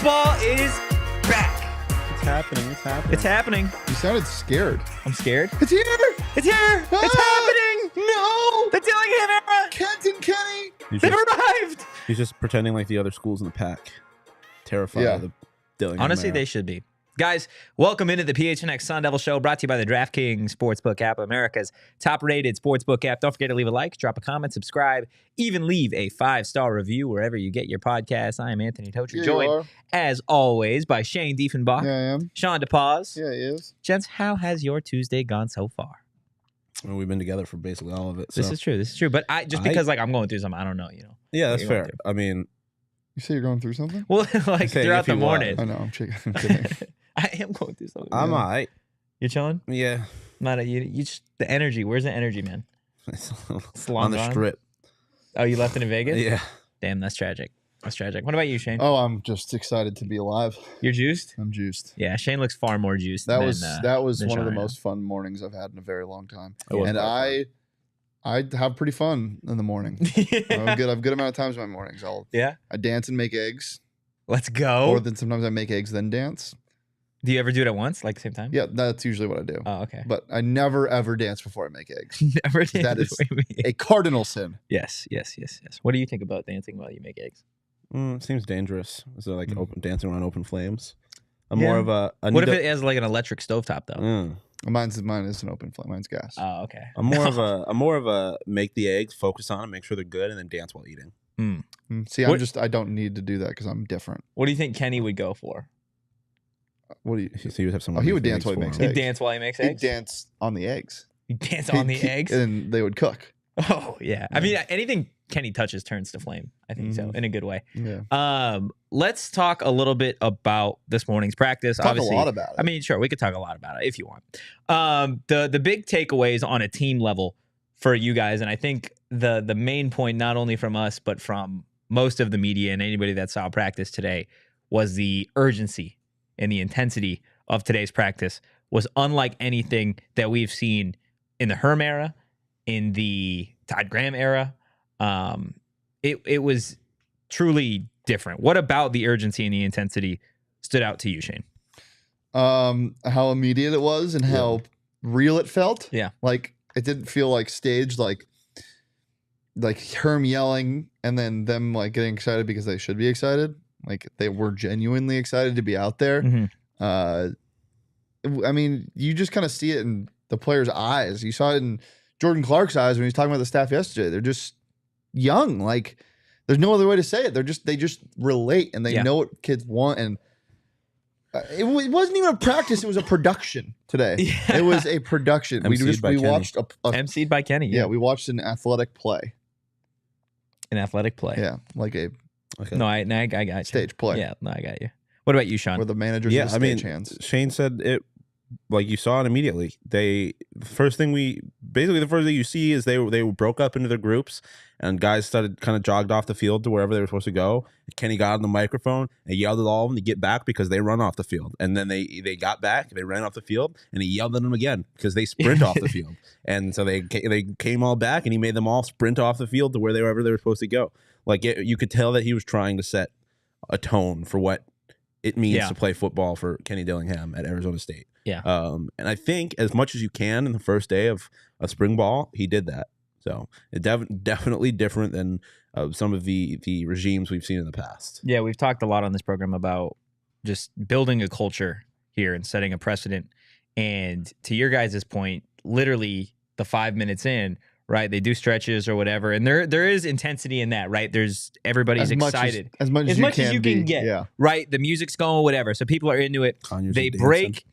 Football is back. It's happening. It's happening. It's happening. You sounded scared. I'm scared. It's here. It's here. It's happening. No. The Dillingham era. Kent and Kenny. They've arrived. He's just pretending like the other schools in the pack. Terrified of the Dillingham Honestly, era. they should be. Guys, welcome into the PHNX Sun Devils show, brought to you by the DraftKings Sportsbook app, America's top-rated sportsbook app. Don't forget to leave a like, drop a comment, subscribe, even leave a 5-star review wherever you get your podcasts. I am Anthony Tocher, Yeah, joined, as always, by Shane Diefenbach, Yeah, I am. Shawn DePause. Yeah, he is. Gents, how has your Tuesday gone so far? Well, we've been together for basically all of it. So. This is true. But because I'm going through something, I don't know, Yeah, that's what you're fair. going I mean, You say you're going through something? Well, like saying throughout if the you morning. I know. I'm kidding. I am going through something. I'm all right. You chilling? Yeah. Not you just the energy. Where's the energy, man? It's long on the gone? strip. Oh, you left it in Vegas? Yeah. Damn, that's tragic. That's tragic. What about you, Shane? Oh, I'm just excited to be alive. You're juiced? I'm juiced. Yeah, Shane looks far more juiced. That than, was than one of the Shawn, yeah. most fun mornings I've had in a very long time. It was And very I have pretty fun in the morning. I've a good amount of times in my mornings. Yeah. I dance and make eggs. Let's go. Or then sometimes I make eggs then dance. Do you ever do it at once, like the same time? Yeah, that's usually what I do. Oh, okay. But I never ever dance before I make eggs. Never did. That is a cardinal sin. Yes. What do you think about dancing while you make eggs? Seems dangerous. Is it like open dancing around open flames? I'm Yeah. more of a. What if it has like an electric stovetop though? Mine is an open flame. Mine's gas. Oh, okay. I'm more of a make the eggs, focus on them, make sure they're good, and then dance while eating. See, What- I don't need to do that because I'm different. What do you think Kenny would go for? What do you? So you would have someone. Oh, he would make the dance while he eggs makes for He'd him. eggs. dance while he makes He'd eggs? dance on the eggs. He'd dance on the eggs? And they would cook. Oh, yeah. I mean, anything Kenny touches turns to flame. I think so, in a good way. Yeah. Let's talk a little bit about this morning's practice. Talk Obviously, a lot about it. I mean, sure, we could talk a lot about it if you want. The big takeaways on a team level for you guys, and I think the main point, not only from us, but from most of the media and anybody that saw practice today, was the urgency and the intensity of today's practice was unlike anything that we've seen in the Herm era, in the Todd Graham era. It was truly different. What about the urgency and the intensity stood out to you, Shane? How immediate it was and how real it felt. Yeah. Like it didn't feel like staged, like Herm yelling and then them like getting excited because they should be excited. Like they were genuinely excited to be out there. Mhm. I mean, you just kind of see it in the players' eyes. You saw it in Jordan Clark's eyes when he was talking about the staff yesterday. They're just young. Like there's no other way to say it. They just relate and they know what kids want. And it wasn't even a practice. It was a production today. Yeah. It was a production. MC'd by we Kenny. watched MC'd by Kenny. yeah, we watched an athletic play. An athletic play. Yeah, like a Okay. No, I got you. stage play. Yeah, no, I got you. What about you, Shawn? Where the managers Yeah, are the I mean, stage hands. Shane said it like you saw it immediately. The first thing you see is they broke up into their groups and guys started kind of jogged off the field to wherever they were supposed to go. Kenny got on the microphone and yelled at all of them to get back because they run off the field. And then they got back, they ran off the field, and he yelled at them again because they sprint off the field. And so they came all back and he made them all sprint off the field to wherever they were supposed to go. Like you could tell that he was trying to set a tone for what it means to play football for Kenny Dillingham at Arizona State. Yeah. And I think as much as you can in the first day of spring ball, he did that. So it definitely different than some of the regimes we've seen in the past. Yeah, we've talked a lot on this program about just building a culture here and setting a precedent. And to your guys' point, literally the 5 minutes in, right? They do stretches or whatever, and there is intensity in that, right? Everybody's excited As much as you can get, yeah. right? The music's going, whatever. So people are into it. Kanye's They dancing. break,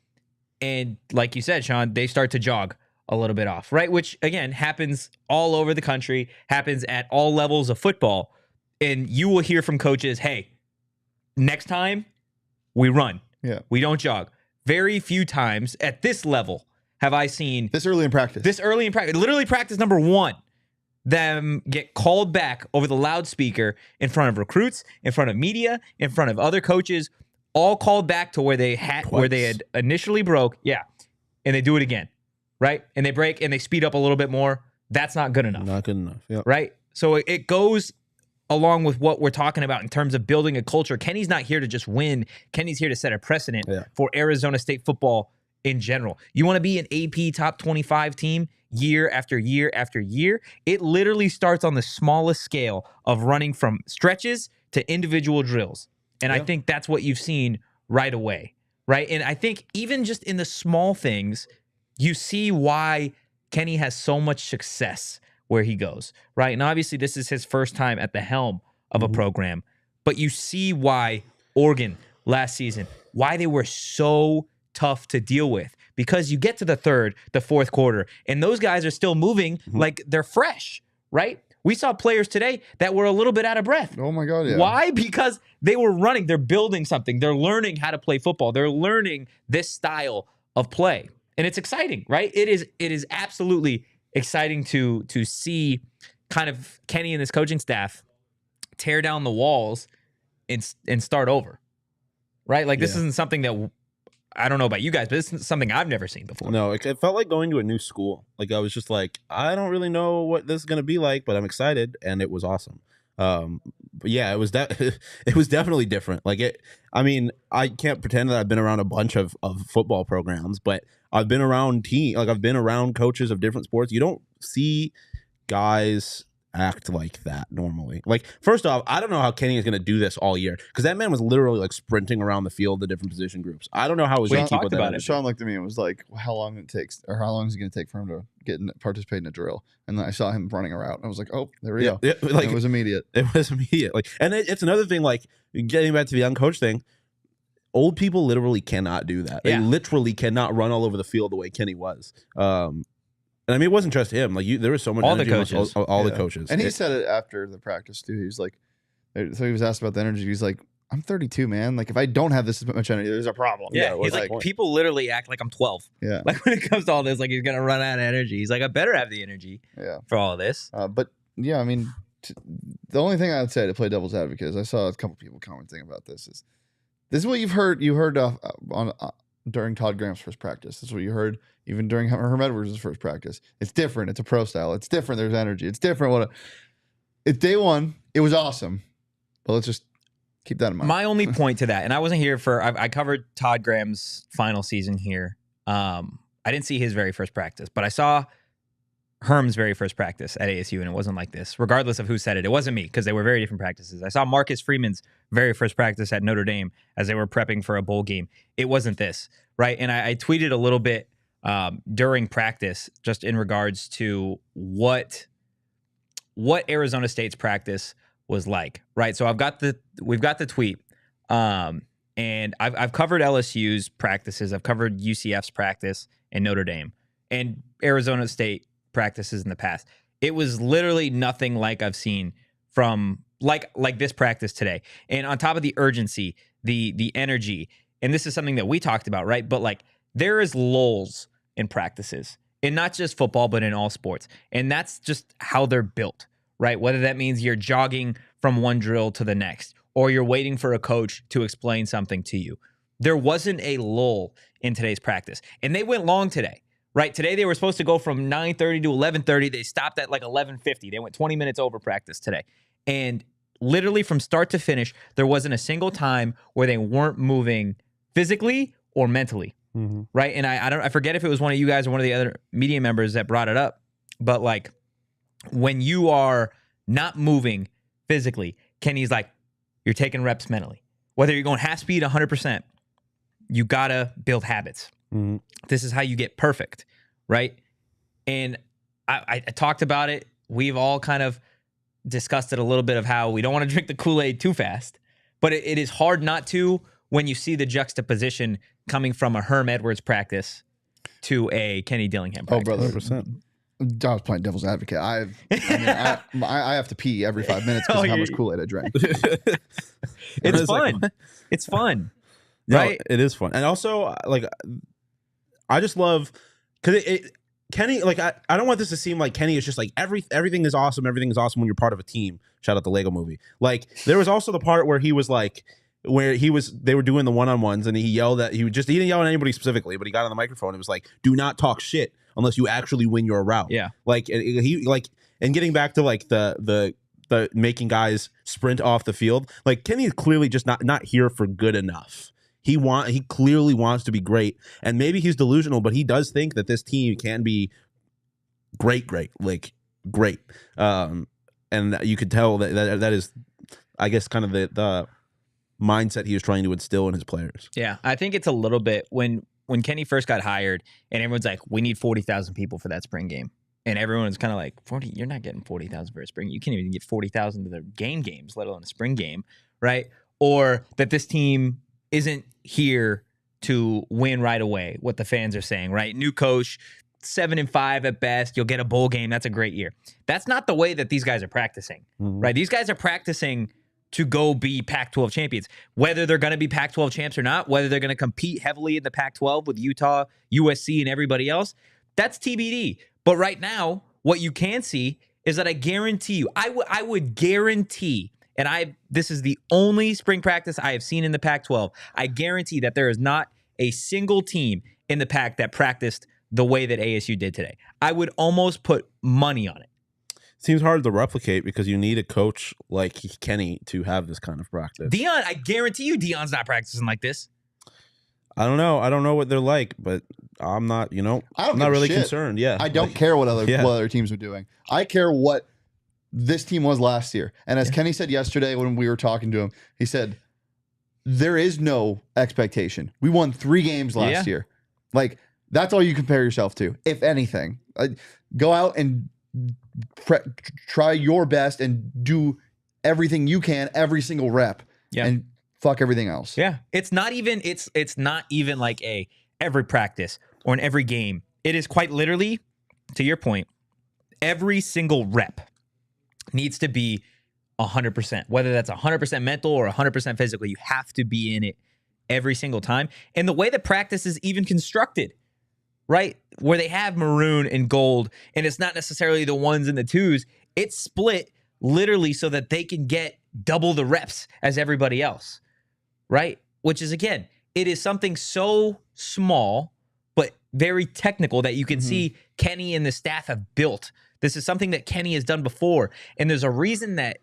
and like you said, Shawn, they start to jog a little bit off, right? Which again happens all over the country, happens at all levels of football, and you will hear from coaches, "Hey, next time we run, we don't jog." Very few times at this level have I seen This early in practice. literally practice number 1, them get called back over the loudspeaker in front of recruits, in front of media, in front of other coaches, all called back to where they had initially broke. Yeah. And they do it again. Right? And they break and they speed up a little bit more. That's not good enough. Not good enough. Yeah. Right? So it goes along with what we're talking about in terms of building a culture. Kenny's not here to just win. Kenny's here to set a precedent for Arizona State football in general. You want to be an AP top 25 team year after year after year? It literally starts on the smallest scale of running from stretches to individual drills. And I think that's what you've seen right away, right? And I think even just in the small things, you see why Kenny has so much success where he goes, right? And obviously this is his first time at the helm of a program, but you see why Oregon last season, why they were so tough to deal with, because you get to the fourth quarter, and those guys are still moving like they're fresh, right? We saw players today that were a little bit out of breath. Oh my God, yeah. Why? Because they were running, they're building something, they're learning how to play football, they're learning this style of play. And it's exciting, right? It is absolutely exciting to see kind of Kenny and his coaching staff tear down the walls and start over, right? Like this isn't something that, I don't know about you guys, but this is something I've never seen before. No, it felt like going to a new school. Like I was just like, I don't really know what this is going to be like, but I'm excited, and it was awesome. But yeah, it was it was definitely different. Like I mean, I can't pretend that I've been around a bunch of football programs, but I've been around I've been around coaches of different sports. You don't see guys act like that normally. Like, first off, I don't know how Kenny is going to do this all year, because that man was literally like sprinting around the field, the different position groups. I don't know how he's going to keep with that. Shawn looked at me and was like, well, how long it takes, or how long is it going to take for him to participate in a drill? And then I saw him running a route, and I was like, oh, there we go. Like, it was immediate. It was immediate. Like, and it's another thing, like, getting back to the young coach thing, old people literally cannot do that. They literally cannot run all over the field the way Kenny was. And I mean, it wasn't just him. Like, there was so much energy. All the coaches. And he said it after the practice too. He was like, so he was asked about the energy. He's like, I'm 32, man. Like, if I don't have this much energy, there's a problem. Yeah, he's like, people literally act like I'm 12. Yeah. Like, when it comes to all this, like, he's going to run out of energy. He's like, I better have the energy for all of this. But, yeah, I mean, the only thing I'd say to play devil's advocate is I saw a couple people commenting about this. This is what you've heard. You heard during Todd Graham's first practice. This is what you heard even during Herm Edwards' first practice. It's different. It's a pro style. It's different. There's energy. It's different. It's day one. It was awesome. But let's just keep that in mind. My only point to that, and I wasn't here for, I covered Todd Graham's final season here. I didn't see his very first practice, but I saw Herm's very first practice at ASU, and it wasn't like this, regardless of who said it. It wasn't me, because they were very different practices. I saw Marcus Freeman's very first practice at Notre Dame as they were prepping for a bowl game. It wasn't this, right? And I tweeted a little bit during practice, just in regards to what Arizona State's practice was like, right? So we've got the tweet, and I've covered LSU's practices, I've covered UCF's practice and Notre Dame and Arizona State practices in the past. It was literally nothing like I've seen from like this practice today. And on top of the urgency, the energy, and this is something that we talked about, right? But like, there is lulls in practices, and not just football, but in all sports. And that's just how they're built, right? Whether that means you're jogging from one drill to the next, or you're waiting for a coach to explain something to you. There wasn't a lull in today's practice. And they went long today, right? Today they were supposed to go from 9:30 to 11:30. They stopped at like 11:50. They went 20 minutes over practice today. And literally from start to finish, there wasn't a single time where they weren't moving physically or mentally, right? And I forget if it was one of you guys or one of the other media members that brought it up, but like, when you are not moving physically, Kenny's like, you're taking reps mentally. Whether you're going half speed, 100%, you gotta build habits. This is how you get perfect, right? And I talked about it. We've all kind of discussed it a little bit of how we don't want to drink the Kool-Aid too fast, but it is hard not to when you see the juxtaposition coming from a Herm Edwards practice to a Kenny Dillingham practice. Oh, brother, 100%. I was playing devil's advocate. I have to pee every 5 minutes because of how much Kool-Aid I drank. It's fun. It's fun. Right? No, it is fun. And also, like, I just love, because Kenny, like, I don't want this to seem like Kenny is just like, everything is awesome. Everything is awesome when you're part of a team. Shout out the Lego Movie. Like, there was also the part where he was like, they were doing the one-on-ones, and he didn't yell at anybody specifically, but he got on the microphone and was like, do not talk shit unless you actually win your route. Yeah. Like, and getting back to like the the making guys sprint off the field. Like Kenny is clearly just not here for good enough. He clearly wants to be great, and maybe he's delusional, but he does think that this team can be great. And you could tell that is, I guess, kind of the mindset he was trying to instill in his players. Yeah, I think it's a little bit when Kenny first got hired, and everyone's like, "We need 40,000 people for that spring game," and everyone's kind of like, "40? You're not getting 40,000 for a spring. You can't even get 40,000 to the games, let alone a spring game, right?" Or that this team isn't here to win right away, what the fans are saying, right? New coach, 7-5 at best. You'll get a bowl game. That's a great year. That's not the way that these guys are practicing, right? These guys are practicing to go be Pac-12 champions. Whether they're going to be Pac-12 champs or not, whether they're going to compete heavily in the Pac-12 with Utah, USC, and everybody else, that's TBD. But right now, what you can see is that I guarantee you, I would guarantee, and this is the only spring practice I have seen in the Pac-12. I guarantee that there is not a single team in the Pac that practiced the way that ASU did today. I would almost put money on it. Seems hard to replicate because you need a coach like Kenny to have this kind of practice. Deion, I guarantee you Deion's not practicing like this. I don't know. I don't know what they're like, but I'm not, I'm not really concerned. Yeah. I don't care what other teams are doing. I care what this team was last year. And as Kenny said yesterday when we were talking to him, he said, there is no expectation. We won 3 games last year. Like, that's all you compare yourself to, if anything. Go out and try your best and do everything you can every single rep. And fuck everything else. Yeah. It's not even like every practice or in every game. It is quite literally, to your point, every single rep needs to be 100%. Whether that's 100% mental or 100% physical, you have to be in it every single time. And the way the practice is even constructed, right, where they have maroon and gold, and it's not necessarily the 1s and the 2s, it's split literally so that they can get double the reps as everybody else, right? Which is, again, it is something so small but very technical that you can see Kenny and the staff have built. This is something that Kenny has done before, and there's a reason that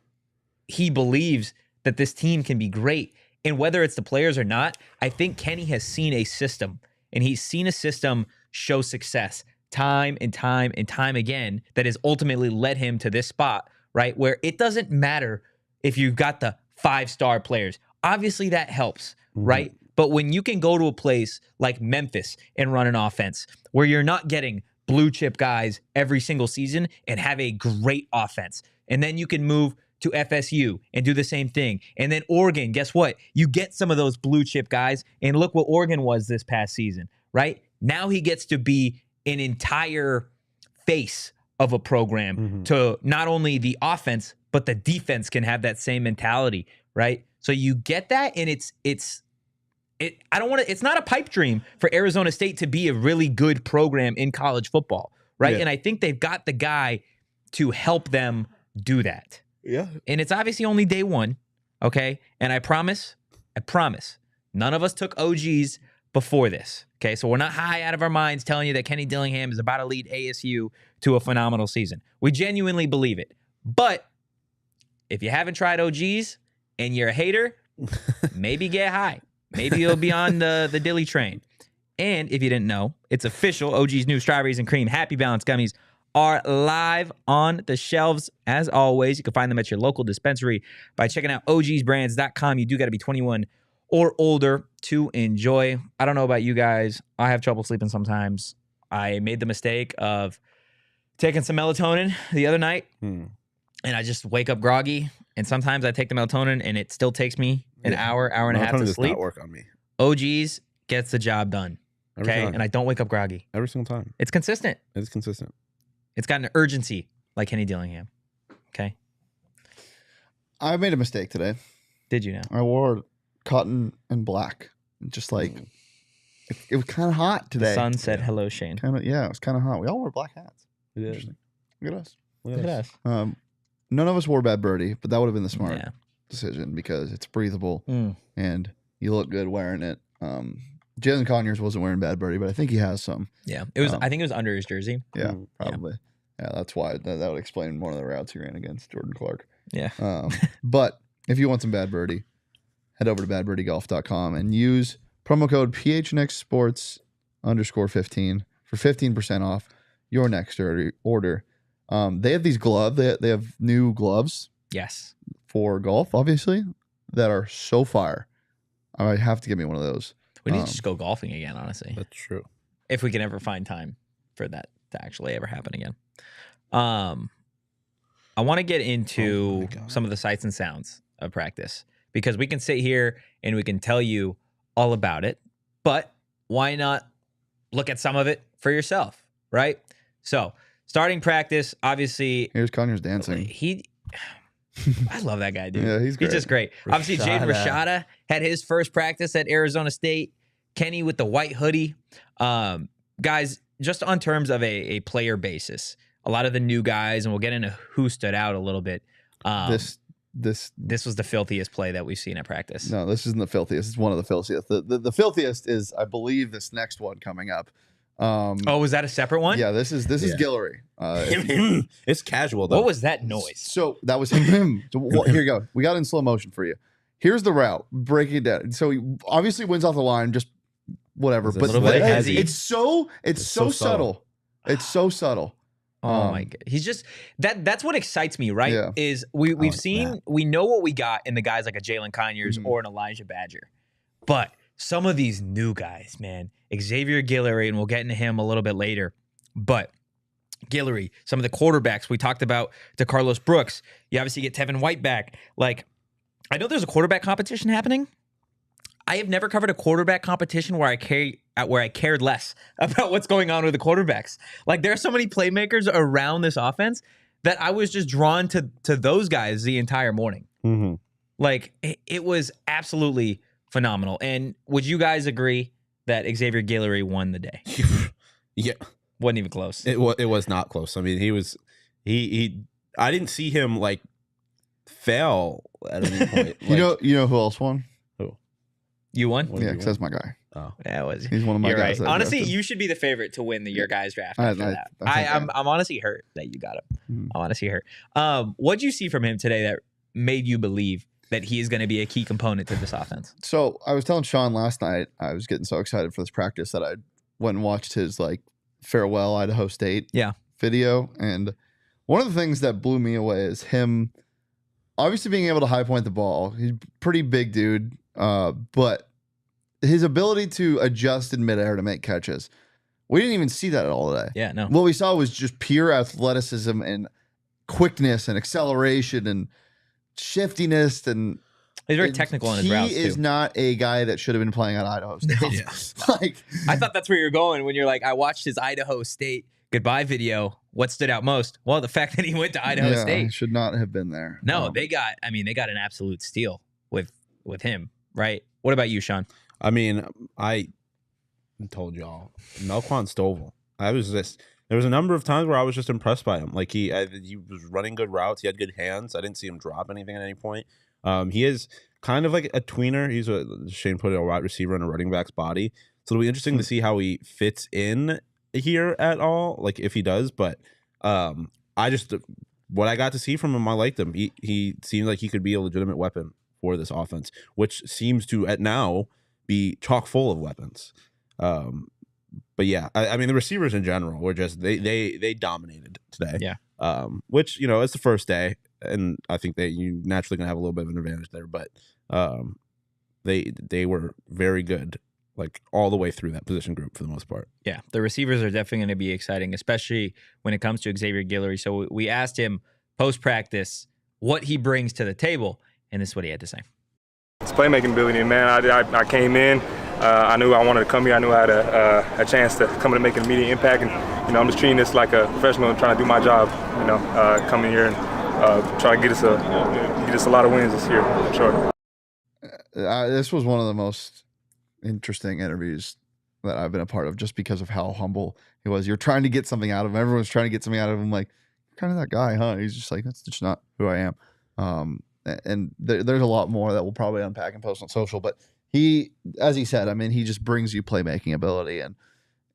he believes that this team can be great. And whether it's the players or not, I think Kenny has seen a system, and he's seen a system show success time and time and time again that has ultimately led him to this spot, right? Where it doesn't matter if you've got the 5-star players. Obviously that helps, right? But when you can go to a place like Memphis and run an offense where you're not getting blue chip guys every single season and have a great offense, and then you can move to FSU and do the same thing. And then Oregon, guess what? You get some of those blue chip guys, and look what Oregon was this past season, right? Now he gets to be an entire face of a program to not only the offense, but the defense can have that same mentality, right? So you get that, and it's not a pipe dream for Arizona State to be a really good program in college football, right? Yeah. And I think they've got the guy to help them do that. Yeah. And it's obviously only day 1, okay? And I promise, none of us took OGs before this, okay? So we're not high out of our minds telling you that Kenny Dillingham is about to lead ASU to a phenomenal season. We genuinely believe it. But if you haven't tried OGs and you're a hater, maybe get high. Maybe you'll be on the Dilly train. And if you didn't know, it's official. OG's new strawberries and cream Happy Balance gummies are live on the shelves. As always, you can find them at your local dispensary by checking out ogsbrands.com. You do got to be 21 or older to enjoy. I don't know about you guys. I have trouble sleeping sometimes. I made the mistake of taking some melatonin the other night, and I just wake up groggy. And sometimes I take the melatonin, and it still takes me an hour and a half to sleep. Does not work on me. OGs gets the job done. Okay, and I don't wake up groggy every single time. It's consistent. It's consistent. It's got an urgency like Kenny Dillingham. Okay. I made a mistake today. Did you now? I wore cotton and black. Just like it was kind of hot today. The sun said hello, Shane. It was kind of hot. We all wore black hats. Interesting. Look at us. Look at us. None of us wore Bad Birdie, but that would have been the smart decision because it's breathable and you look good wearing it. Jalen Conyers wasn't wearing Bad Birdie, but I think he has some. Yeah, it was. I think it was under his jersey. Yeah, probably. Yeah, that's why that would explain one of the routes he ran against Jordan Clark. Yeah. But if you want some Bad Birdie, head over to badbirdiegolf.com and use promo code PHNX Sports _15 for 15% off your next order. They have these gloves. They have new gloves. Yes. For golf, obviously, that are so fire. I have to get me one of those. We need to just go golfing again, honestly. That's true. If we can ever find time for that to actually ever happen again. I want to get into some of the sights and sounds of practice because we can sit here and we can tell you all about it, but why not look at some of it for yourself, right? So, starting practice, obviously. Here's Conyers dancing. I love that guy, dude. Yeah, he's great. He's just great. Rashada. Obviously, Jaden Rashada had his first practice at Arizona State. Kenny with the white hoodie. Guys, just on terms of a player basis, a lot of the new guys, and we'll get into who stood out a little bit. This was the filthiest play that we've seen at practice. No, this isn't the filthiest. It's one of the filthiest. The filthiest is, I believe, this next one coming up. Was that a separate one? Yeah, this is Guillory. It's casual though. What was that noise? So that was him. So, here you go. We got it in slow motion for you. Here's the route. Break it down. So he obviously wins off the line, just whatever. It's a But little bit heavy. it's so subtle. It's so subtle. Oh my god. He's just that's what excites me, right? Yeah. Is we've like seen that. we know what we got in the guys like a Jalen Conyers or an Elijah Badger. But some of these new guys, man, Xavier Guillory, and we'll get into him a little bit later. But Guillory, some of the quarterbacks we talked about, to Carlos Brooks. You obviously get Tevin White back. Like, I know there's a quarterback competition happening. I have never covered a quarterback competition where I cared less about what's going on with the quarterbacks. Like, there are so many playmakers around this offense that I was just drawn to those guys the entire morning. Mm-hmm. Like, it was absolutely phenomenal. And would you guys agree that Xavier Guillory won the day? Yeah. Wasn't even close. It was not close. I mean, I didn't see him like fail at any point. Like, you know who else won? who? You won? Yeah, because that's my guy. Oh. Yeah, it was. He's one of my You're guys. right. that I Honestly, drafted. you should be the favorite to win the Your Guys draft I after that. think I'm honestly hurt that you got him. Mhm. I'm honestly hurt. What'd you see from him today that made you believe that he is going to be a key component to this offense? So I was telling Shawn last night, I was getting so excited for this practice that I went and watched his like farewell Idaho State video. And one of the things that blew me away is him obviously being able to high point the ball. He's a pretty big dude, but his ability to adjust in midair to make catches. We didn't even see that at all today. Yeah, no. What we saw was just pure athleticism and quickness and acceleration and shiftiness, and He's very technical in his routes, He is too. not a guy that should have been playing at Idaho State. Yeah. Like, I thought that's where you're going when you're like, I watched his Idaho State goodbye video. What stood out most? Well, the fact that he went to Idaho yeah, State. should not have been there. No, they got an absolute steal with him, right? What about you, Shawn? I mean, I told y'all, Melquan Stovall. There was a number of times where I was just impressed by him. Like he was running good routes. He had good hands. I didn't see him drop anything at any point. He is kind of like a tweener. He's Shane put it, a wide receiver in a running back's body. So it'll be interesting to see how he fits in here at all, like if he does. But what I got to see from him, I liked him. He seemed like he could be a legitimate weapon for this offense, which seems to at now be chock full of weapons. But yeah, I mean the receivers in general were just they dominated today. Yeah. Which it's the first day, and I think that you naturally gonna have a little bit of an advantage there. But they were very good, like all the way through that position group for the most part. Yeah, the receivers are definitely going to be exciting, especially when it comes to Xavier Guillory. So we asked him post-practice what he brings to the table, and this is what he had to say. It's playmaking ability, man. I came in. I knew I wanted to come here. I knew I had a chance to come in and make an immediate impact. And, I'm just treating this like a professional and trying to do my job, coming here and try to get us a lot of wins this year, for sure. This was one of the most interesting interviews that I've been a part of just because of how humble he was. You're trying to get something out of him. Everyone's trying to get something out of him. Like, you're kind of that guy, huh? He's just like, that's just not who I am. And there's a lot more that we'll probably unpack and post on social. But he, as he said, I mean, he just brings you playmaking ability. And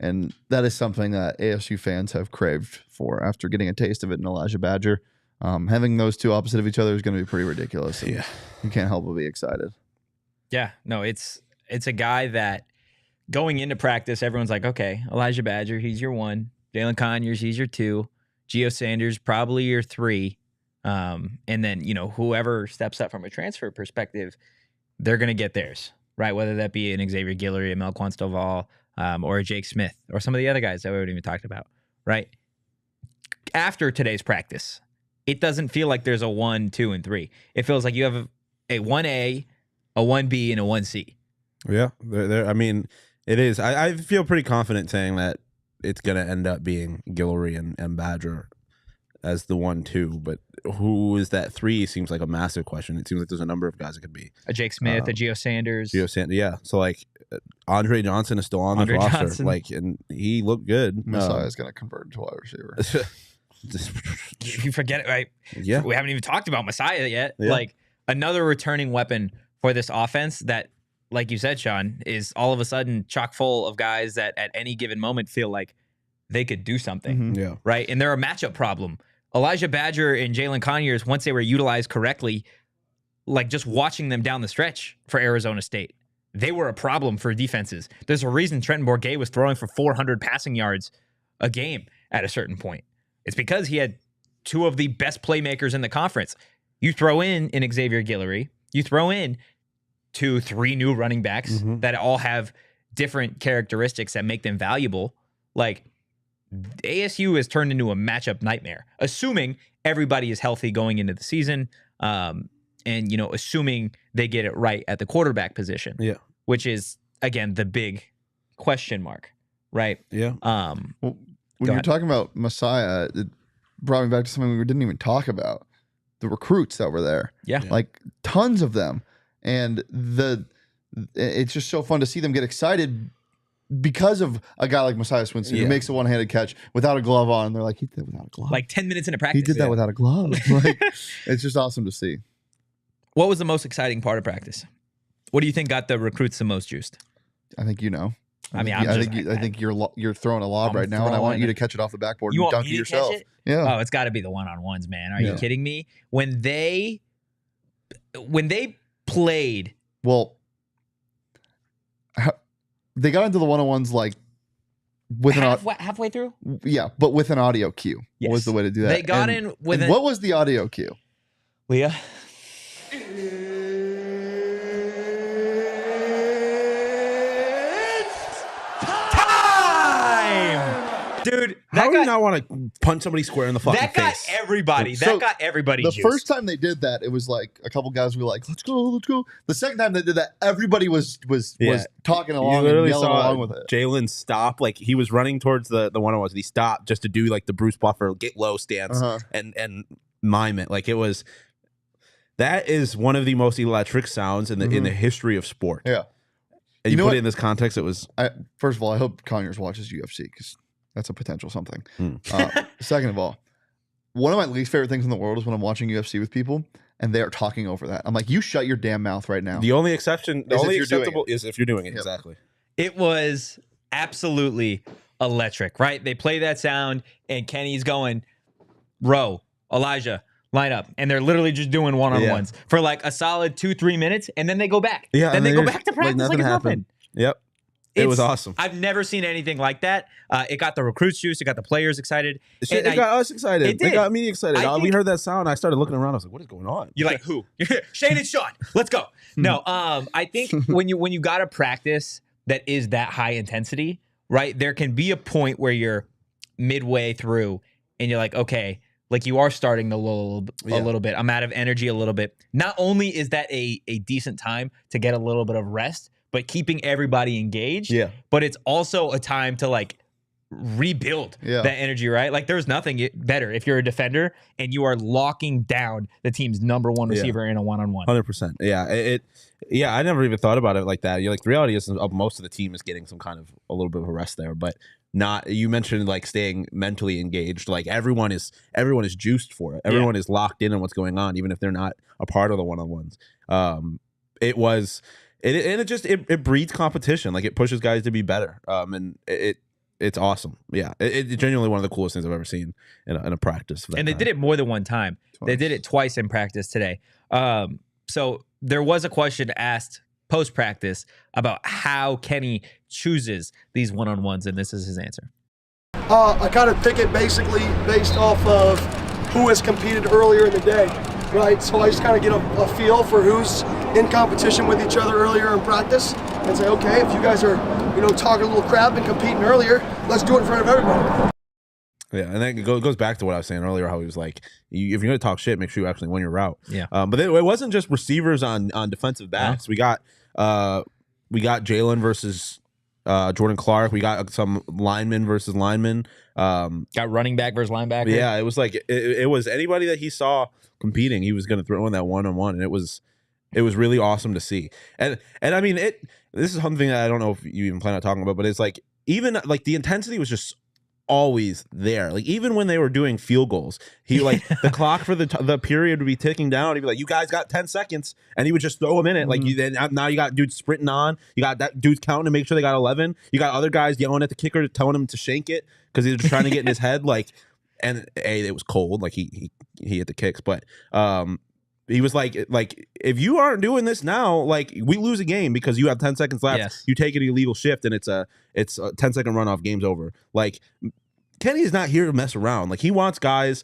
And that is something that ASU fans have craved for after getting a taste of it in Elijah Badger. Having those two opposite of each other is going to be pretty ridiculous. Yeah. You can't help but be excited. Yeah, no, it's a guy that going into practice, everyone's like, okay, Elijah Badger, he's your 1. Jalen Conyers, he's your 2. Geo Sanders, probably your 3. And then, whoever steps up from a transfer perspective, they're going to get theirs, right? Whether that be an Xavier Guillory, a Melquan Stovall, or a Jake Smith, or some of the other guys that we haven't even talked about, right? After today's practice, it doesn't feel like there's a 1, 2, and 3. It feels like you have a 1A, a 1B, and a 1C. Yeah, I mean, it is. I feel pretty confident saying that it's going to end up being Guillory and Badger as the 1, 2, but who is that 3 seems like a massive question. It seems like there's a number of guys it could be. A Jake Smith, a Geo Sanders. Yeah. So, like, Andre Johnson is still on the roster. Johnson. Like, and he looked good. Messiah is going to convert into wide receiver. You forget it, right? Yeah. We haven't even talked about Messiah yet. Yeah. Like, another returning weapon for this offense that, like you said, Shawn, is all of a sudden chock full of guys that at any given moment feel like they could do something. Mm-hmm. Yeah. Right? And they're a matchup problem. Elijah Badger and Jalen Conyers, once they were utilized correctly, like just watching them down the stretch for Arizona State, they were a problem for defenses. There's a reason Trenton Bourguet was throwing for 400 passing yards a game at a certain point. It's because he had 2 of the best playmakers in the conference. You throw in an Xavier Guillory, you throw in 2, 3 new running backs that all have different characteristics that make them valuable. Like, ASU has turned into a matchup nightmare, assuming everybody is healthy going into the season, and assuming they get it right at the quarterback position. Yeah, which is again the big question mark, right? Yeah. Well, when you're talking about Messiah, it brought me back to something we didn't even talk about: the recruits that were there. Yeah, like tons of them, and it's just so fun to see them get excited because of a guy like Messiah Swinson who makes a one-handed catch without a glove on. And they're like, he did that without a glove. Like 10 minutes into practice. He did that without a glove. Like, it's just awesome to see. What was the most exciting part of practice? What do you think got the recruits the most juiced? I think you know. I think you're throwing a lob right now, and I want you to catch it off the backboard and dunk it yourself. Yeah. Oh, it's got to be the one-on-ones, man. Are you kidding me? When they played, well, they got into the one-on-ones like with halfway through. Yeah, but with an audio cue was the way to do that. They got in with what was the audio cue? Leah. Dude, how do you not want to punch somebody square in the fucking face? That got everybody. The juiced. First time they did that, it was like a couple guys were like, "Let's go, let's go." The second time they did that, everybody was talking along and yelling along with it. Jalen stopped, like he was running towards the one-on-ones, and he stopped just to do like the Bruce Buffer get low stance and mime it. Like that is one of the most electric sounds in the history of sport. Yeah, and you put it in this context, it was. First of all, I hope Conyers watches UFC because that's a potential something. Second of all, one of my least favorite things in the world is when I'm watching UFC with people and they are talking over that. I'm like, you shut your damn mouth right now. The only exception, acceptable is if you're doing it. Yep. Exactly. It was absolutely electric, right? They play that sound and Kenny's going, row, Elijah, line up. And they're literally just doing one-on-ones for like a solid 2-3 minutes. And then they go back. Yeah. Then they go back to practice like it's nothing. Yep. It was awesome. I've never seen anything like that. It got the recruits juiced. It got the players excited. It got us excited. It got me excited. We heard that sound. I started looking around. I was like, what is going on? You're like, who? Shane and Shawn. Let's go. No, I think when you got a practice that is that high intensity, right, there can be a point where you're midway through and you're like, okay, like you are starting to lull a little bit. I'm out of energy a little bit. Not only is that a decent time to get a little bit of rest, but keeping everybody engaged. Yeah. But it's also a time to like rebuild that energy, right? Like there's nothing better if you're a defender and you are locking down the team's number one receiver in a one-on-one. 100%. Yeah. I never even thought about it like that. You're like, the reality is most of the team is getting some kind of a little bit of a rest there, but not, you mentioned like staying mentally engaged. Like everyone is juiced for it. Everyone is locked in on what's going on, even if they're not a part of the one-on-ones. It breeds competition. Like it pushes guys to be better. And it's awesome. Yeah, it's genuinely one of the coolest things I've ever seen in a practice. And they did it more than one time. They did it twice in practice today. So there was a question asked post-practice about how Kenny chooses these one-on-ones, and this is his answer. I kind of pick it basically based off of who has competed earlier in the day, right? So I just kind of get a feel for who's in competition with each other earlier in practice and say, okay, if you guys are, talking a little crap and competing earlier, let's do it in front of everybody. Yeah, and then it goes back to what I was saying earlier, how he was like, if you're going to talk shit, make sure you actually win your route. Yeah. But it wasn't just receivers on defensive backs. No. We got Jalen versus Jordan Clark. We got some linemen versus linemen. Got running back versus linebacker. Yeah, it was like it was anybody that he saw competing, he was going to throw in that one-on-one, and it was really awesome to see. And I mean, this is something that I don't know if you even plan on talking about, but it's like even like the intensity was just always there. Like even when they were doing field goals, he like the clock for the period would be ticking down. He'd be like, "You guys got 10 seconds," and he would just throw them in it. Like now you got dudes sprinting on. You got that dudes counting to make sure they got 11. You got other guys yelling at the kicker, telling him to shank it because he was just trying to get in his head. Like, and it was cold. Like he hit the kicks, but he was like if you aren't doing this now, like we lose a game because you have 10 seconds left. Yes. You take an illegal shift and it's a 10-second runoff. Game's over. Like Kenny is not here to mess around. Like he wants guys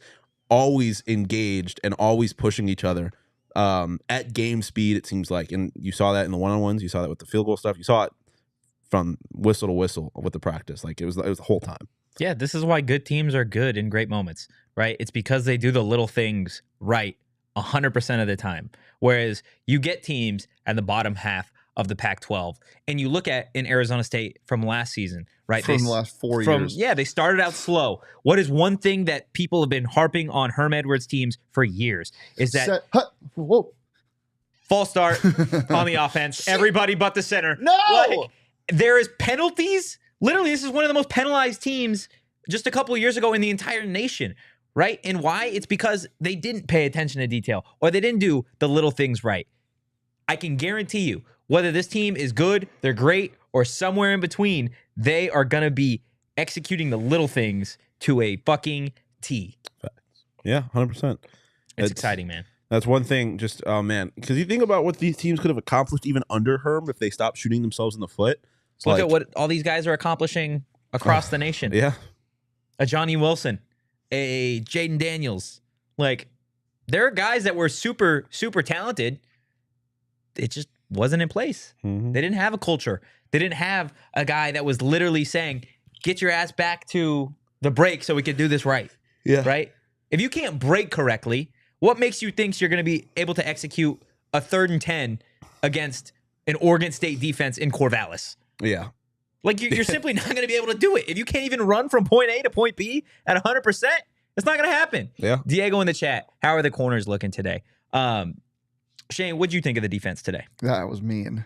always engaged and always pushing each other at game speed. It seems like, and you saw that in the one-on-ones. You saw that with the field goal stuff. You saw it from whistle to whistle with the practice. Like it was the whole time. Yeah, this is why good teams are good in great moments, right? It's because they do the little things right 100% of the time. Whereas you get teams at the bottom half of the Pac-12, and you look at in Arizona State from last season, right? From the last 4 years. Yeah, they started out slow. What is one thing that people have been harping on Herm Edwards teams for years is that false start on the offense. Everybody but the center. No! Like, there is penalties. Literally, this is one of the most penalized teams just a couple of years ago in the entire nation, right? And why? It's because they didn't pay attention to detail or they didn't do the little things right. I can guarantee you, whether this team is good, they're great, or somewhere in between, they are going to be executing the little things to a fucking T. Yeah, 100%. It's exciting, man. That's one thing. Just, oh, man. Because you think about what these teams could have accomplished even under Herm if they stopped shooting themselves in the foot. Look at what all these guys are accomplishing across the nation. Yeah. A Johnny Wilson, a Jaden Daniels. Like, there are guys that were super, super talented. It just wasn't in place. Mm-hmm. They didn't have a culture. They didn't have a guy that was literally saying, get your ass back to the break so we can do this right. Yeah. Right? If you can't break correctly, what makes you think you're going to be able to execute a 3rd and 10 against an Oregon State defense in Corvallis? Yeah. Like, you're simply not going to be able to do it. If you can't even run from point A to point B at 100%, it's not going to happen. Yeah. Diego in the chat, how are the corners looking today? Shane, what'd you think of the defense today? That was mean.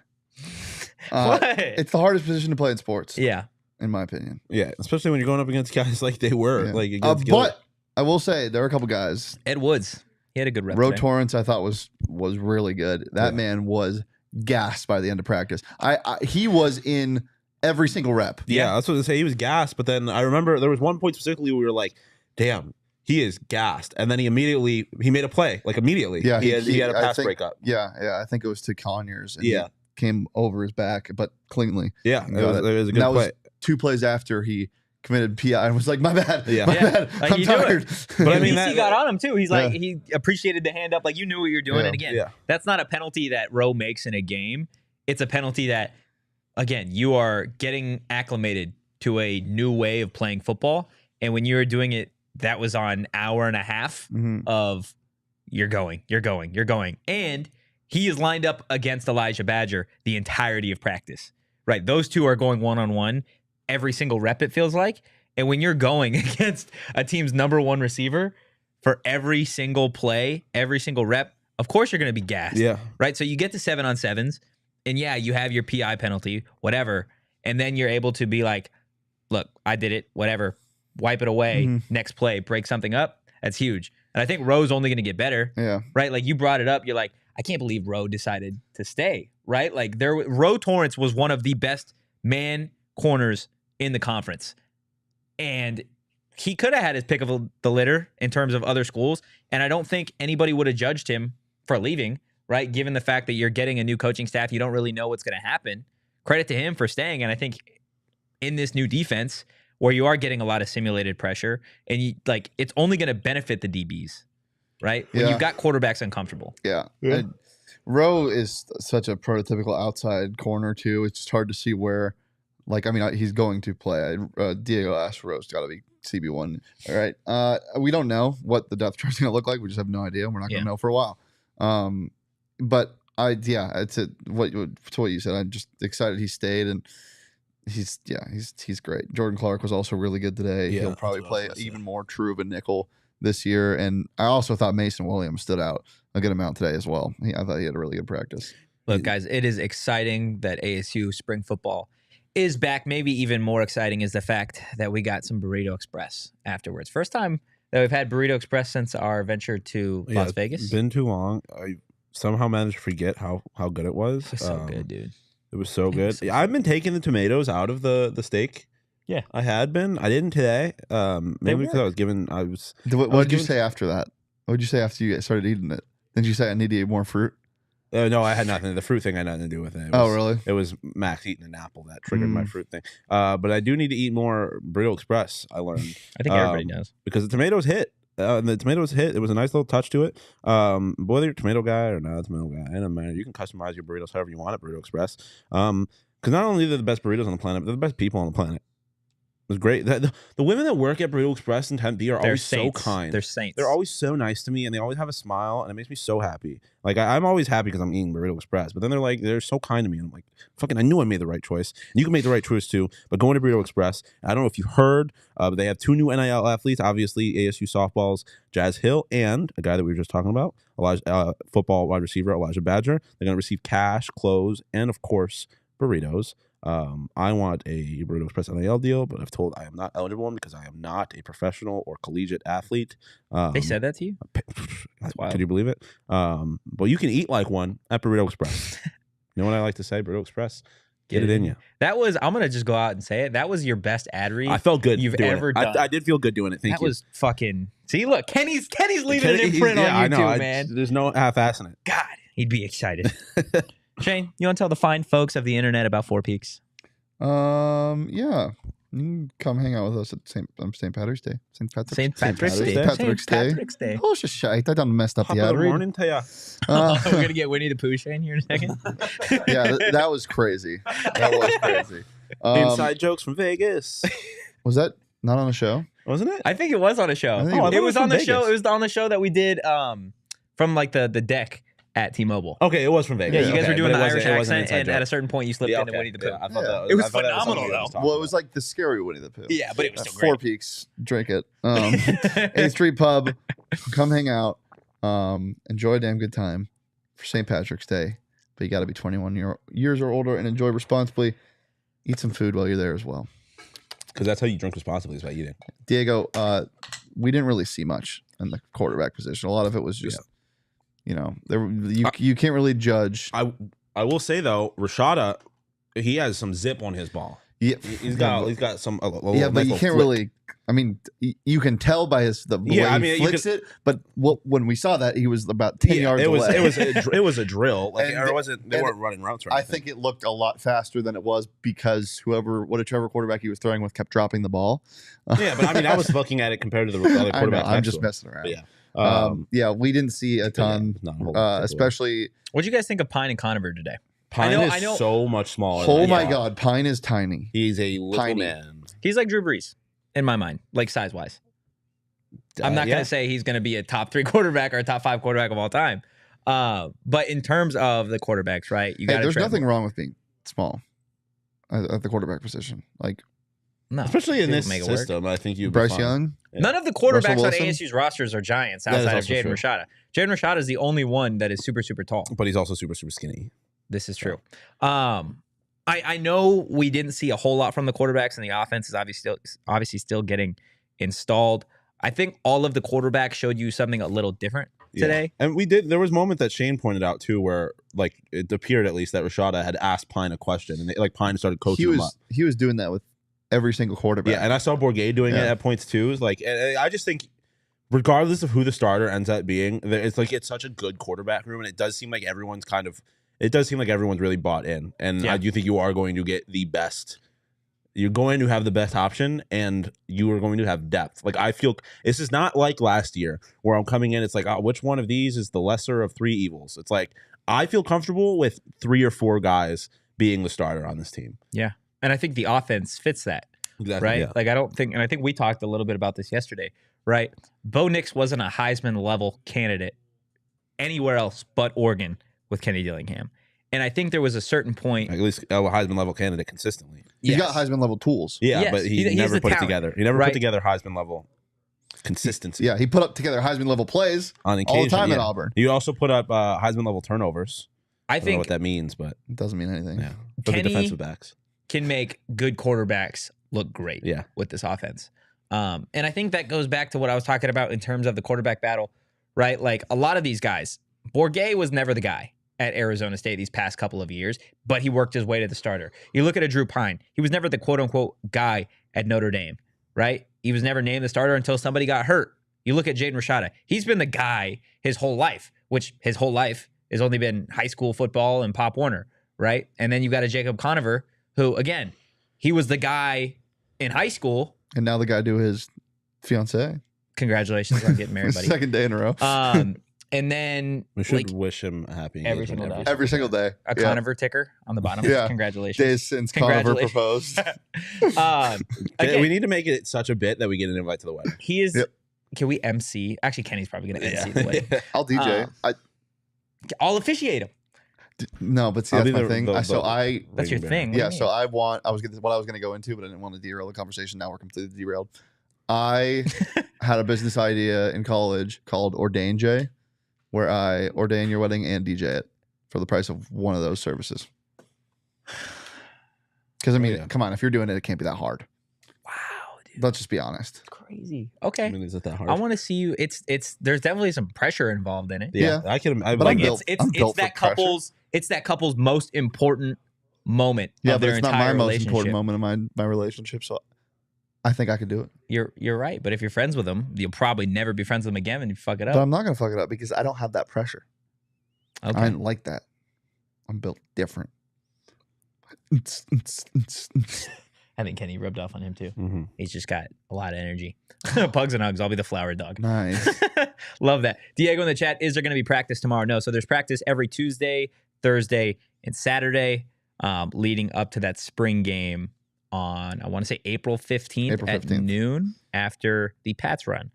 What? It's the hardest position to play in sports. Yeah. In my opinion. Yeah, especially when you're going up against guys like they were. Yeah. Like against but I will say there are a couple guys. Ed Woods, he had a good rep Ro today. Torrance, I thought was really good. That man was gassed by the end of practice. He was in every single rep. Yeah, that's what I say. He was gassed, but then I remember there was one point specifically where we were like, damn, he is gassed. And then he made a play, like immediately. Yeah, he had a pass breakup. Yeah, I think it was to Conyers. And Yeah. he came over his back, but cleanly. Yeah, it was a good that play. was 2 plays after he committed PI and was like, my bad. Yeah. My bad. Like, I'm you do tired. But I at mean, least he got on him too. He's like, Yeah. he appreciated the hand up. Like, you knew what you're doing. Yeah. And again, Yeah. that's not a penalty that Rowe makes in a game. It's a penalty that, again, you are getting acclimated to a new way of playing football. And when you're doing it, that was on an hour and a half of you're going. And he is lined up against Elijah Badger the entirety of practice, right? Those two are going one-on-one every single rep, it feels like. And when you're going against a team's #1 receiver for every single play, every single rep, of course you're going to be gassed, Yeah. right? So you get to 7-on-7s, and yeah, you have your PI penalty, whatever. And then you're able to be like, look, I did it, whatever. Wipe it away, next play, break something up. That's huge. And I think Rowe's only going to get better, right? Like, you brought it up. You're like, I can't believe Rowe decided to stay, right? Like, Ro Torrance was one of the best man corners in the conference. And he could have had his pick of the litter in terms of other schools. And I don't think anybody would have judged him for leaving, right? Given the fact that you're getting a new coaching staff, you don't really know what's going to happen. Credit to him for staying. And I think in this new defense, where you are getting a lot of simulated pressure, and it's only going to benefit the DBs, right? When you've got quarterbacks uncomfortable. Yeah. Rowe is such a prototypical outside corner too. It's just hard to see where, he's going to play. Diego asked Rowe's got to be CB1. All right. We don't know what the depth chart is going to look like. We just have no idea. We're not going to know for a while. But it's what you said. I'm just excited he stayed, and he's great. Jordan Clark was also really good today. Yeah, he'll probably play even more true of a nickel this year. And I also thought Mason Williams stood out a good amount today as well. I thought he had a really good practice. Look, guys, it is exciting that ASU spring football is back. Maybe even more exciting is the fact that we got some Burrito Express afterwards. First time that we've had Burrito Express since our venture to Las Vegas. It's been too long. I somehow managed to forget how good it was. It was so good, dude. It was so good. I've been taking the tomatoes out of the steak. Yeah, I had been. I didn't today. Maybe because What did you say after that? What did you say after you started eating it? Didn't you say I need to eat more fruit? No, I had nothing. The fruit thing had nothing to do with it. Really? It was Max eating an apple that triggered my fruit thing. But I do need to eat more Burrito Express, I learned. I think everybody does. Because the tomatoes hit. And the tomatoes hit. It was a nice little touch to it. Whether you're a tomato guy or not a tomato guy, I don't matter. You can customize your burritos however you want at Burrito Express. Because not only are they the best burritos on the planet, but they're the best people on the planet. It was great. The women that work at Burrito Express in Tempe are always so kind. They're saints. They're always so nice to me, and they always have a smile, and it makes me so happy. I'm always happy because I'm eating Burrito Express, but then they're so kind to me, and I'm like, fucking, I knew I made the right choice. And you can make the right choice too, but going to Burrito Express, I don't know if you heard, but they have 2 new NIL athletes, obviously ASU softballs, Jazz Hill, and a guy that we were just talking about, football wide receiver, Elijah Badger. They're going to receive cash, clothes, and of course, burritos. I want a Burrito Express NIL deal, but I've told I am not eligible because I am not a professional or collegiate athlete. They said that to you? That's wild. Can you believe it? But you can eat like one at Burrito Express. You know what I like to say? Burrito Express, get it in you. That was, I'm going to just go out and say it. That was your best ad read I felt good you've doing ever it. done. I did feel good doing it. Thank you. That was fucking, see, look, Kenny's leaving an imprint on you too, man. There's no half-assing it. God, he'd be excited. Shane, you want to tell the fine folks of the internet about Four Peaks? Yeah. You can come hang out with us at St. Patrick's Day. St. Patrick's Day. Oh, just shy. I done messed up the ad read. Morning to ya. We're going to get Winnie the Pooh Shane here in a second. Yeah, that was crazy. That was crazy. Inside jokes from Vegas. Was that not on a show? Wasn't it? I think it was on a show. It was on the show. It was on the show that we did from like the deck at T-Mobile. Okay, it was from Vegas. Yeah, you guys were doing the Irish accent, and at a certain point you slipped into Winnie the Pooh. I thought it was phenomenal, though. Well, it was like the scary Winnie the Pooh. Yeah, but it was still great. Four Peaks, drink it. 8th Street Pub, come hang out, enjoy a damn good time for St. Patrick's Day. But you got to be 21 years or older and enjoy responsibly. Eat some food while you're there as well. Because that's how you drink responsibly, is by eating. Diego, we didn't really see much in the quarterback position. A lot of it was just... You know, you can't really judge. I will say though, Rashada, he has some zip on his ball. Yeah, he's got some. But you can't really. I mean, you can tell by the way he flicks it. But when we saw that, he was about 10 yards away. It was a drill. Like they weren't running routes. Or I think it looked a lot faster than it was because whichever quarterback he was throwing with kept dropping the ball. Yeah, but I mean, I was looking at it compared to the other quarterbacks. I'm just messing around. But yeah. We didn't see a ton, especially. What do you guys think of Pyne and Conover today? Pyne is so much smaller. Oh my God, Pyne is tiny. He's a little man. He's like Drew Brees in my mind, like size wise. I'm not gonna say he's gonna be a top 3 quarterback or a top 5 quarterback of all time. But in terms of the quarterbacks, right? There's nothing wrong with being small at the quarterback position. Like, no, especially in this system, I think you Bryce Young. Yeah. None of the quarterbacks on ASU's rosters are giants outside of Jaden Rashada. Jaden Rashada is the only one that is super, super tall. But he's also super, super skinny. This is true. I know we didn't see a whole lot from the quarterbacks, and the offense is obviously still getting installed. I think all of the quarterbacks showed you something a little different today. And we did. There was a moment that Shane pointed out too, where like it appeared at least that Rashada had asked Pyne a question, and Pyne started coaching him up. He was doing that with every single quarterback. Yeah, and I saw Bourget doing it at points too. Like, and I just think, regardless of who the starter ends up being, it's such a good quarterback room, and it does seem like everyone's really bought in. And I do think you are going to get the best. You're going to have the best option, and you are going to have depth. Like, I feel this is not like last year where I'm coming in. It's like, oh, which one of these is the lesser of three evils? It's like I feel comfortable with 3 or 4 guys being the starter on this team. Yeah, and I think the offense fits that. Exactly, right? yeah. Like, I think we talked a little bit about this yesterday, right? Bo Nix wasn't a Heisman level candidate anywhere else but Oregon with Kenny Dillingham. And I think there was a certain point. At least a Heisman level candidate consistently. He's got Heisman level tools. Yeah, Yes, but he never put it together. He never put together Heisman level consistency. Yeah, he put up together Heisman level plays on occasion, all the time at Auburn. You also put up Heisman level turnovers. I don't think know what that means, but it doesn't mean anything. Yeah, for the defensive backs can make good quarterbacks look great. Yeah. With this offense, and I think that goes back to what I was talking about in terms of the quarterback battle, right? Like a lot of these guys, Bourget was never the guy at Arizona State these past couple of years, but he worked his way to the starter. You look at a Drew Pyne. He was never the quote-unquote guy at Notre Dame, right? He was never named the starter until somebody got hurt. You look at Jaden Rashada. He's been the guy his whole life, which his whole life has only been high school football and Pop Warner, right? And then you got a Jacob Conover, who, again, he was the guy in high school. And now the guy to his fiance. Congratulations on getting married, buddy. Second day in a row. And then we should wish him a happy every single day. Every single day. A Conover ticker on the bottom. Yeah. Congratulations. Days since Conover proposed. Again, we need to make it such a bit that we get an invite to the wedding. He is. Can we MC? Actually, Kenny's probably going to MC the wedding. I'll DJ. I'll officiate him. No, but see, that's my thing. That's your thing. Yeah, so what I was going to go into, but I didn't want to derail the conversation. Now we're completely derailed. I had a business idea in college called Ordain J, where I ordain your wedding and DJ it for the price of one of those services. Because, I mean, come on, if you're doing it, it can't be that hard. Wow, dude. Let's just be honest. Crazy. Okay. I mean, is it that hard? I want to see you. There's definitely some pressure involved in it. Yeah. I can. But like I'm built. It's that couple's most important moment. Yeah, of but their it's not entire my most relationship. important moment of my relationship. So I think I could do it. You're right, but if you're friends with them, you'll probably never be friends with them again when you fuck it up. But I'm not going to fuck it up because I don't have that pressure. Okay. I didn't like that. I'm built different. I think Kenny rubbed off on him too. Mm-hmm. He's just got a lot of energy. Pugs and hugs. I'll be the flower dog. Nice. Love that. Diego in the chat, is there going to be practice tomorrow? No. So there's practice every Tuesday, Thursday, and Saturday leading up to that spring game on, I want to say April 15th at noon after the Pats run.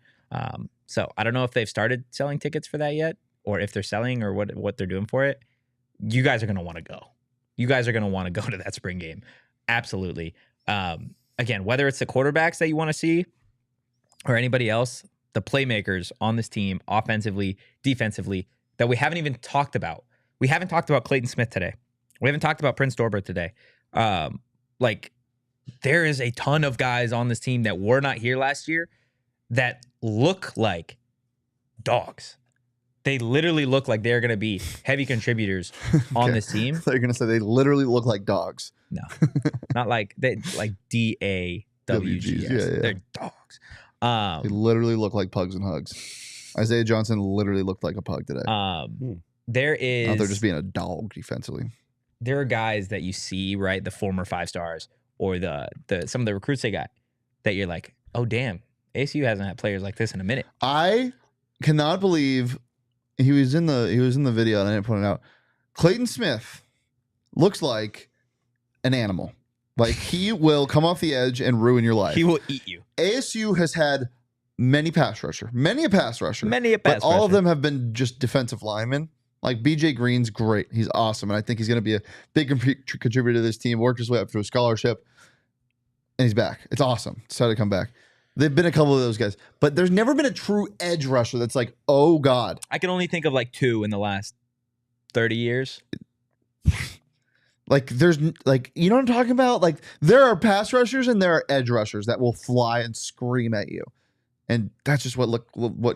So I don't know if they've started selling tickets for that yet or if they're selling or what they're doing for it. You guys are going to want to go. You guys are going to want to go to that spring game. Absolutely. Again, whether it's the quarterbacks that you want to see or anybody else, the playmakers on this team, offensively, defensively, that we haven't even talked about. We haven't talked about Clayton Smith today. We haven't talked about Prince Dorbah today. There is a ton of guys on this team that were not here last year that look like dogs. They literally look like they're going to be heavy contributors on this team. They're going to say they literally look like dogs. No, not like they like DAWGs. Yeah. They're dogs. They literally look like pugs and hugs. Isaiah Johnson literally looked like a pug today. There is. They're just being a dog defensively. There are guys that you see, right? The former 5 stars or the some of the recruits they got that you're like, oh damn, ASU hasn't had players like this in a minute. I cannot believe he was in the video and I didn't point it out. Clayton Smith looks like an animal. Like he will come off the edge and ruin your life. He will eat you. ASU has had many a pass rusher. But all of them have been just defensive linemen. Like BJ Green's great. He's awesome. And I think he's going to be a big contributor to this team. Worked his way up to a scholarship. And he's back. It's awesome. Decided to come back. There've been a couple of those guys. But there's never been a true edge rusher that's like, oh, God. I can only think of like 2 in the last 30 years. Like, there's, like, you know what I'm talking about? Like, there are pass rushers and there are edge rushers that will fly and scream at you. And that's just what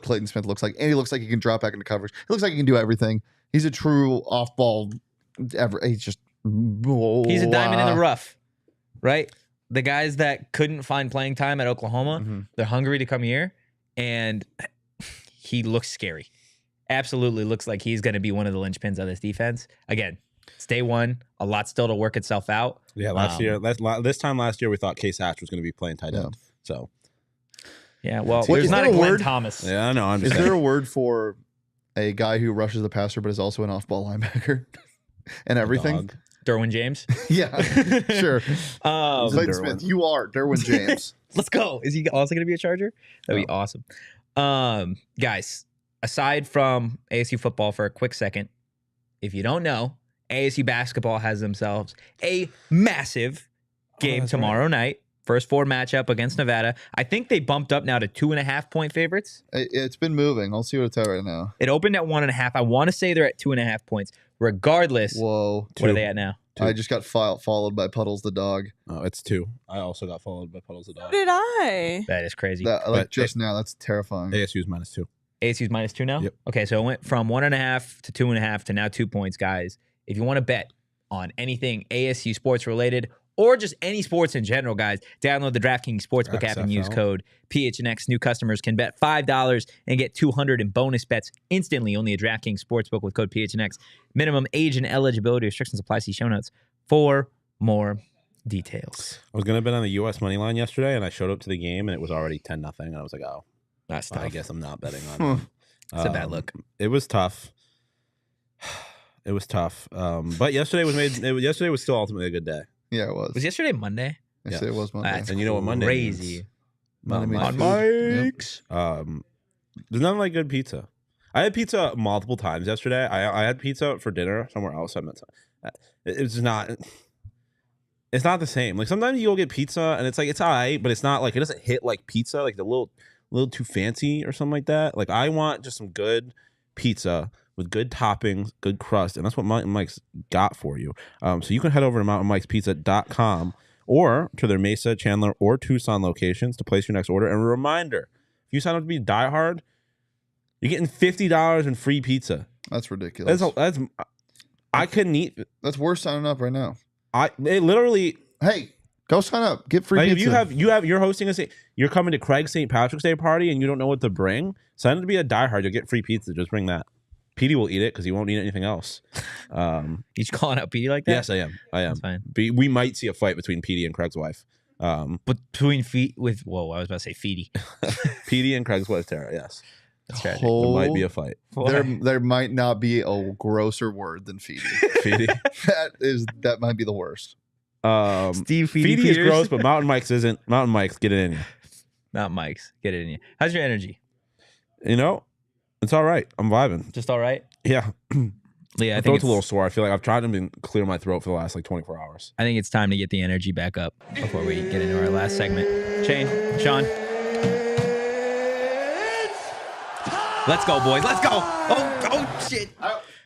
Clayton Smith looks like. And he looks like he can drop back into coverage. He looks like he can do everything. He's a true off-ball. He's just... He's a diamond in the rough, right? the guys that couldn't find playing time at Oklahoma, they're hungry to come here, and he looks scary. Absolutely looks like he's going to be one of the linchpins of this defense. Again, it's day one. A lot still to work itself out. Yeah, this time last year, we thought Case Hatch was going to be playing tight end. So, yeah, well, What, there's is not there a a Glenn word? Thomas. yeah, I know. I'm Is just there saying. a word for a guy who rushes the passer but is also an off-ball linebacker and everything? Dog. Derwin James. Yeah, sure. Clayton Derwin. Smith, you are Derwin James. Let's go. Is he also going to be a Charger? That'd be awesome. Guys, aside from ASU football for a quick second, if you don't know, ASU basketball has themselves a massive game tomorrow night. First four matchup against Nevada. I think they bumped up now to 2.5 point favorites. It's been moving. I'll see what it's at right now. It opened at 1.5. I want to say they're at 2.5 points. Regardless, Whoa. what are they at now? I just got followed by Puddles the dog. Oh, it's 2. I also got followed by Puddles the So dog. did I. That is crazy. Like just now, that's terrifying. ASU's -2. ASU's -2 now? Yep. Okay, so it went from 1.5 to 2.5 to now 2 points, guys. If you want to bet on anything ASU sports related or just any sports in general, guys, download the DraftKings Sportsbook app and use XFL. code PHNX. New customers can bet $5 and get $200 in bonus bets instantly. Only at DraftKings Sportsbook with code PHNX. Minimum age and eligibility restrictions apply. See show notes for more details. I was gonna bet on the U.S. money line yesterday, and I showed up to the game, and it was already 10-0, and I was like, "Oh, That's well, tough. I guess I'm not betting on it." It's a bad look. It was tough. It was tough. But yesterday was still ultimately a good day. Yeah, it was. Was yesterday Monday? Yesterday it was Monday. That's And you know what Monday crazy. means. Monday Mountain means Mike's. food. Yep. There's nothing like good pizza. I had pizza multiple times yesterday. I had pizza for dinner somewhere else. It's not. It's not the same. Like sometimes you go get pizza and it's like it's alright, but it's not like it doesn't hit like pizza. Like the little too fancy or something like that. Like I want just some good pizza with good toppings, good crust, and that's what Mountain Mike's got for you. So you can head over to mountainmikespizza.com or to their Mesa, Chandler, or Tucson locations to place your next order. And a reminder, if you sign up to be diehard, you're getting $50 in free pizza. That's ridiculous. I couldn't eat. That's worth signing up right now. It literally. Hey, go sign up. Get free Like pizza. if you're hosting you're coming to Craig's St. Patrick's Day party and you don't know what to bring, sign up to be a diehard. You'll get free pizza. Just bring that. Petey will eat it because he won't eat anything else. You calling out Petey like that? Yes, I am. That's fine. We might see a fight between Petey and Craig's wife. Between feet with I was about to say Feety. Petey and Craig's wife Tara. Yes, That's tragic. there might be a fight. There might not be a grosser word than feedy. Petey. that might be the worst. Steve Feety Petey is Peters. gross, but Mountain Mike's isn't. Mountain Mike's get it in you. Not Mike's. Get it in you. How's your energy? You know, it's all right. I'm vibing. Just all right? Yeah. Yeah, My throat's a little sore. I feel like I've tried to clear my throat for the last 24 hours. I think it's time to get the energy back up before we get into our last segment. Shane, Shawn. Let's go, boys. Let's go. Oh, shit.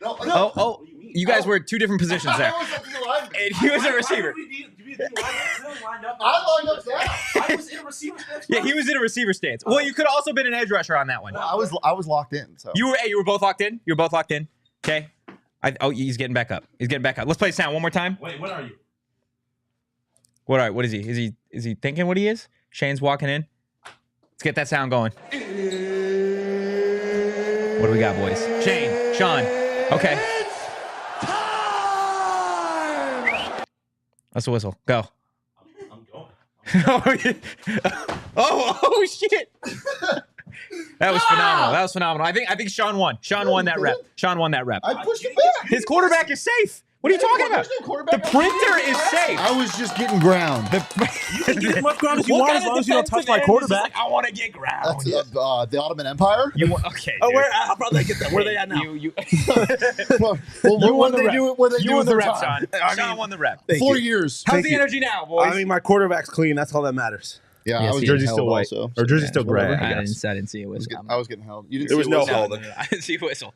Oh, you guys were two different positions there. And he was a receiver. I lined up down. I was in a receiver stance. Yeah, he was in a receiver stance. Well, you could also been an edge rusher on that one. I was locked in. So You were both locked in? You were both locked in? Okay. He's getting back up. Let's play sound one more time. Wait, what are you? What is he? Is he thinking what he is? Shane's walking in. Let's get that sound going. What do we got, boys? Shane, Shawn. Okay. That's the whistle. Go. I'm going. oh shit. That was phenomenal. I think Shawn won. Shawn won that rep. I pushed it back. His quarterback is safe. What are you talking about? There's no quarterback The on printer is safe. I was just getting ground. You can get as much ground as you want as long as you don't touch my quarterback. I want to get ground. That's the Ottoman Empire. Okay. Oh, dude. how about they get that? Where are they at now? You Well, You won what the they rep. do? What they you do won with the their rep, time? Shawn. Shawn won the rep. 4 years. How's Thank the you. energy now, boys? I mean, my quarterback's clean. That's all that matters. Yeah, Yes, I was he getting Jersey's held still white. also. Or jersey's still whatever. gray, I I guess. didn't see a whistle. I was getting held. You didn't There see was a no whistle? holding. I didn't see a whistle.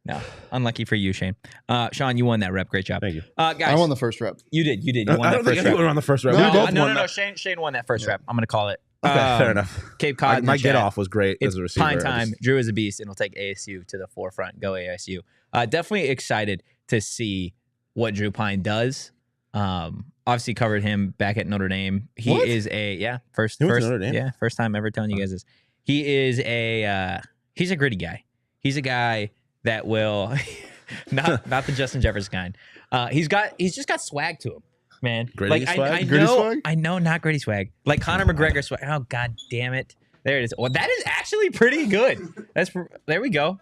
No. Unlucky for you, Shane. Shawn, you won that rep. Great job. Thank you. Guys, I won the first rep. You did. You I won that don't think first anyone rep. on the first rep. No, We both No, won no. that. Shane won that first rep. I'm going to call it. Okay, fair enough. Cape Cod. in My the get chat. off was great It's as a receiver. Pyne I time. just- Drew is a beast, and he'll take ASU to the forefront. Go ASU. Definitely excited to see what Drew Pyne does. Obviously covered him back at Notre Dame. He What? is a first He went to Notre Dame? yeah, first time ever telling you guys this. He is he's a gritty guy. He's a guy that will not the Justin Jefferson kind. He's just got swag to him, man. Gritty swag? I Gritty know swag? I know not gritty swag. Like Conor McGregor swag. Oh god damn it. There it is. Well, that is actually pretty good. There we go.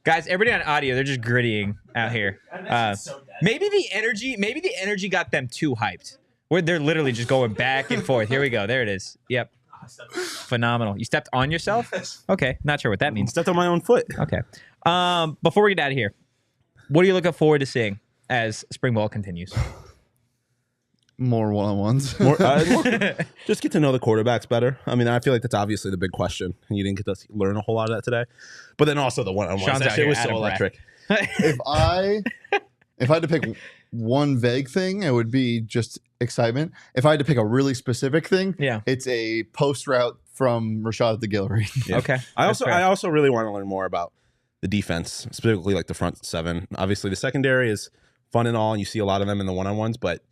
Guys, everybody on audio, they're just grittying out here. Maybe the energy got them too hyped. Where they're literally just going back and forth. Here we go. There it is. Yep. Phenomenal. You stepped on yourself? Okay. Not sure what that means. Stepped on my own foot. Okay. Before we get out of here, what are you looking forward to seeing as spring ball continues? More one-on-ones. Just get to know the quarterbacks better. I mean, I feel like that's obviously the big question. And you didn't get to learn a whole lot of that today. But then also the one-on-ones. Sean's That out shit here was out so of breath. electric. if I had to pick one vague thing, it would be just excitement. If I had to pick a really specific thing, Yeah. it's a post route from Rashada to Guillory. Yeah. Okay. I That's fair. also really want to learn more about the defense, specifically like the front seven. Obviously, the secondary is fun and all, and you see a lot of them in the one-on-ones, but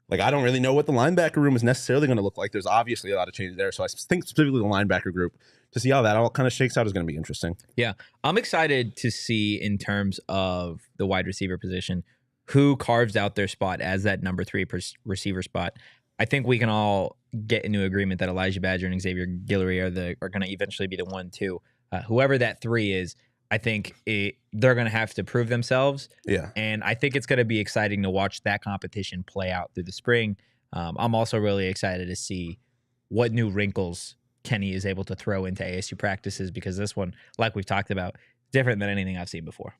like I don't really know what the linebacker room is necessarily going to look like. There's obviously a lot of changes there, so I think specifically the linebacker group to see how that all kind of shakes out is going to be interesting. Yeah. I'm excited to see in terms of the wide receiver position who carves out their spot as that number 3 receiver spot. I think we can all get into agreement that Elijah Badger and Xavier Guillory are going to eventually be the 1-2. Whoever that 3 is, I think they're going to have to prove themselves. Yeah. And I think it's going to be exciting to watch that competition play out through the spring. I'm also really excited to see what new wrinkles Kenny is able to throw into ASU practices, because this one, like we've talked about, different than anything I've seen before.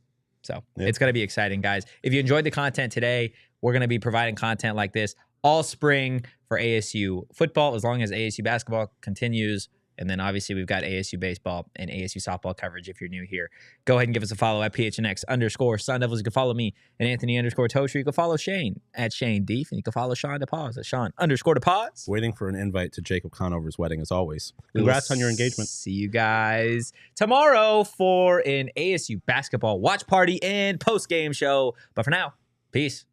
So It's going to be exciting, guys. If you enjoyed the content today, we're going to be providing content like this all spring for ASU football, as long as ASU basketball continues. And then obviously we've got ASU baseball and ASU softball coverage if you're new here. Go ahead and give us a follow at PHNX _Sun Devils. You can follow me at Anthony _Tosher. You can follow Shane at Shane Deef. And you can follow Shawn DePause at Shawn _DePause. Waiting for an invite to Jacob Conover's wedding as always. Congrats on your engagement. See you guys tomorrow for an ASU basketball watch party and post-game show. But for now, peace.